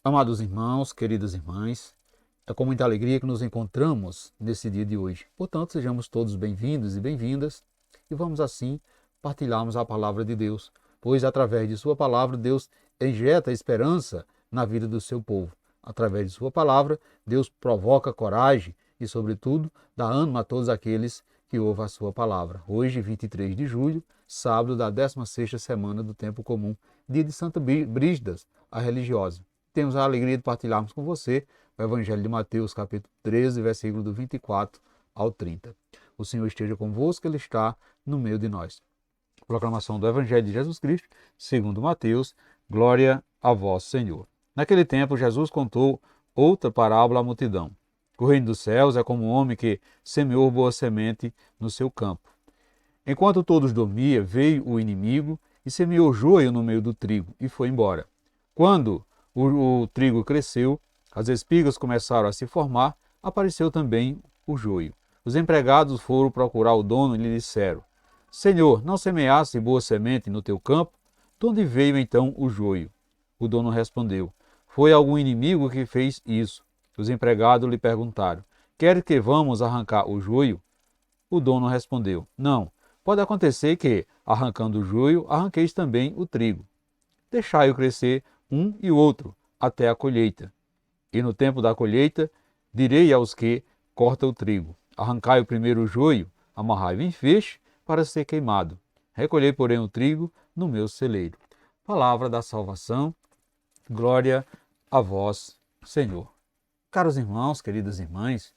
Amados irmãos, queridas irmãs, é com muita alegria que nos encontramos nesse dia de hoje. Portanto, sejamos todos bem-vindos e bem-vindas e vamos assim partilharmos a palavra de Deus, pois através de sua palavra Deus injeta esperança na vida do seu povo. Através de sua palavra, Deus provoca coragem e, sobretudo, dá ânimo a todos aqueles que ouvem a sua palavra. Hoje, 23 de julho, sábado da 16ª semana do tempo comum, dia de Santa Brígidas, a religiosa. Temos a alegria de partilharmos com você o Evangelho de Mateus, capítulo 13, versículo do 24 ao 30. O Senhor esteja convosco, Ele está no meio de nós. Proclamação do Evangelho de Jesus Cristo, segundo Mateus, glória a vós, Senhor. Naquele tempo, Jesus contou outra parábola à multidão. O reino dos céus é como um homem que semeou boa semente no seu campo. Enquanto todos dormiam, veio o inimigo e semeou joio no meio do trigo e foi embora. Quando o trigo cresceu, as espigas começaram a se formar, apareceu também o joio. Os empregados foram procurar o dono e lhe disseram: Senhor, não semeaste boa semente no teu campo? De onde veio então o joio? O dono respondeu: Foi algum inimigo que fez isso. Os empregados lhe perguntaram: Quer que vamos arrancar o joio? O dono respondeu: Não, pode acontecer que, arrancando o joio, arranqueis também o trigo. Deixai-o crescer um e o outro, até a colheita. E no tempo da colheita, direi aos que cortam o trigo: arrancai o primeiro joio, amarrai-o em feixe, para ser queimado. Recolhei, porém, o trigo no meu celeiro. Palavra da salvação, glória a vós, Senhor. Caros irmãos, queridas irmãs,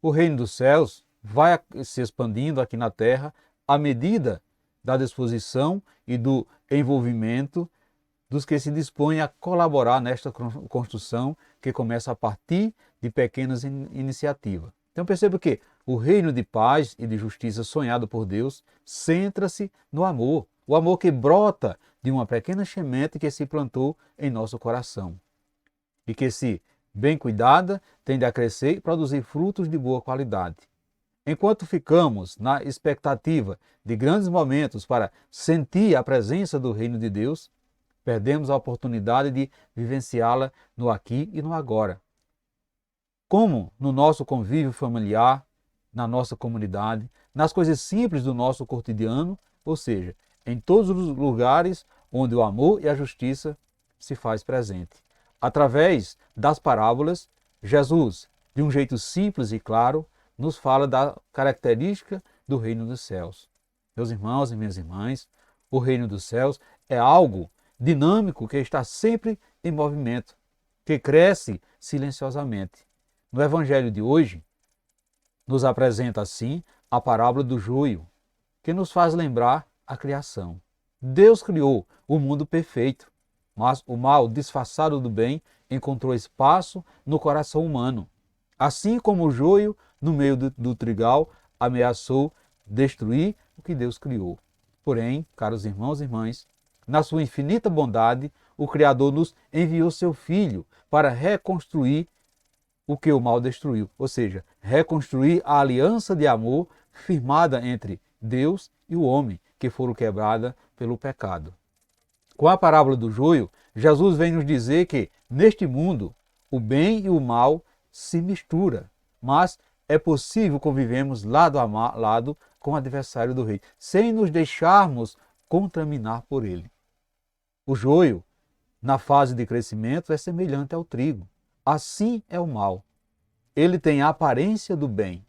o reino dos céus vai se expandindo aqui na terra à medida da disposição e do envolvimento dos que se dispõem a colaborar nesta construção que começa a partir de pequenas iniciativas. Então perceba que o reino de paz e de justiça sonhado por Deus centra-se no amor, o amor que brota de uma pequena semente que se plantou em nosso coração e que, se bem cuidada, tende a crescer e produzir frutos de boa qualidade. Enquanto ficamos na expectativa de grandes momentos para sentir a presença do reino de Deus, perdemos a oportunidade de vivenciá-la no aqui e no agora. Como no nosso convívio familiar, na nossa comunidade, nas coisas simples do nosso cotidiano, ou seja, em todos os lugares onde o amor e a justiça se faz presente. Através das parábolas, Jesus, de um jeito simples e claro, nos fala da característica do reino dos céus. Meus irmãos e minhas irmãs, o reino dos céus é algo dinâmico que está sempre em movimento, que cresce silenciosamente. No Evangelho de hoje, nos apresenta assim a parábola do joio, que nos faz lembrar a criação. Deus criou o mundo perfeito, mas o mal disfarçado do bem encontrou espaço no coração humano. Assim como o joio, no meio do trigal, ameaçou destruir o que Deus criou. Porém, caros irmãos e irmãs, na sua infinita bondade, o Criador nos enviou seu Filho para reconstruir o que o mal destruiu, ou seja, reconstruir a aliança de amor firmada entre Deus e o homem, que foram quebrada pelo pecado. Com a parábola do joio, Jesus vem nos dizer que, neste mundo, o bem e o mal se misturam, mas é possível convivermos lado a lado com o adversário do rei, sem nos deixarmos contaminar por ele. O joio, na fase de crescimento, é semelhante ao trigo. Assim é o mal. Ele tem a aparência do bem.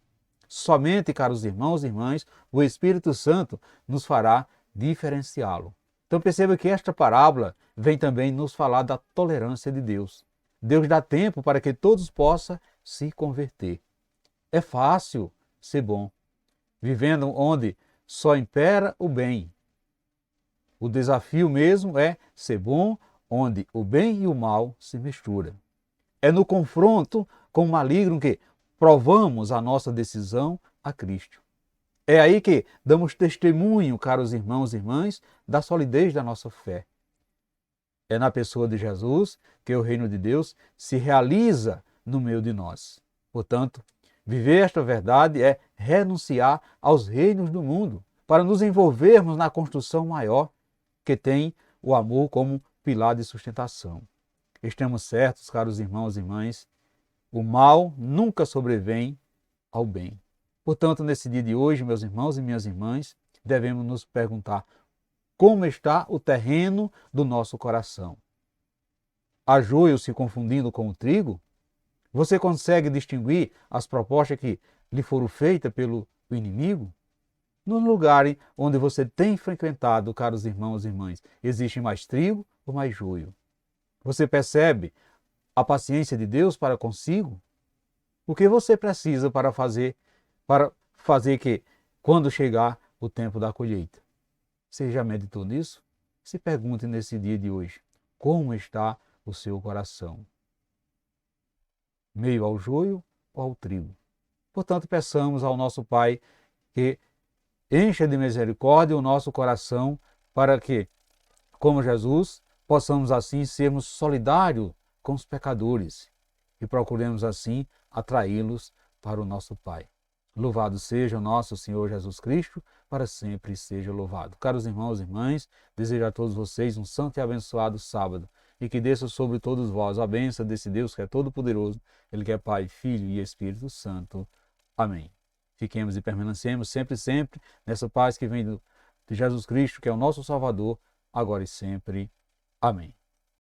Somente, caros irmãos e irmãs, o Espírito Santo nos fará diferenciá-lo. Então perceba que esta parábola vem também nos falar da tolerância de Deus. Deus dá tempo para que todos possam se converter. É fácil ser bom, vivendo onde só impera o bem. O desafio mesmo é ser bom onde o bem e o mal se misturam. É no confronto com o maligno que provamos a nossa decisão a Cristo. É aí que damos testemunho, caros irmãos e irmãs, da solidez da nossa fé. É na pessoa de Jesus que o reino de Deus se realiza no meio de nós. Portanto, viver esta verdade é renunciar aos reinos do mundo para nos envolvermos na construção maior que tem o amor como pilar de sustentação. Estamos certos, caros irmãos e irmãs, o mal nunca sobrevém ao bem. Portanto, nesse dia de hoje, meus irmãos e minhas irmãs, devemos nos perguntar como está o terreno do nosso coração. Há joio se confundindo com o trigo? Você consegue distinguir as propostas que lhe foram feitas pelo inimigo? No lugar onde você tem frequentado, caros irmãos e irmãs, existe mais trigo ou mais joio? Você percebe a paciência de Deus para consigo? O que você precisa para fazer que, quando chegar o tempo da colheita? Você já meditou nisso? Se pergunte nesse dia de hoje, como está o seu coração? Meio ao joio ou ao trigo? Portanto, peçamos ao nosso Pai que encha de misericórdia o nosso coração para que, como Jesus, possamos assim sermos solidários com os pecadores e procuremos assim atraí-los para o nosso Pai. Louvado seja o nosso Senhor Jesus Cristo, para sempre seja louvado. Caros irmãos e irmãs, desejo a todos vocês um santo e abençoado sábado e que desça sobre todos vós a bênção desse Deus que é todo-poderoso, Ele que é Pai, Filho e Espírito Santo. Amém. Fiquemos e permanecemos sempre nessa paz que vem de Jesus Cristo, que é o nosso Salvador, agora e sempre. Amém.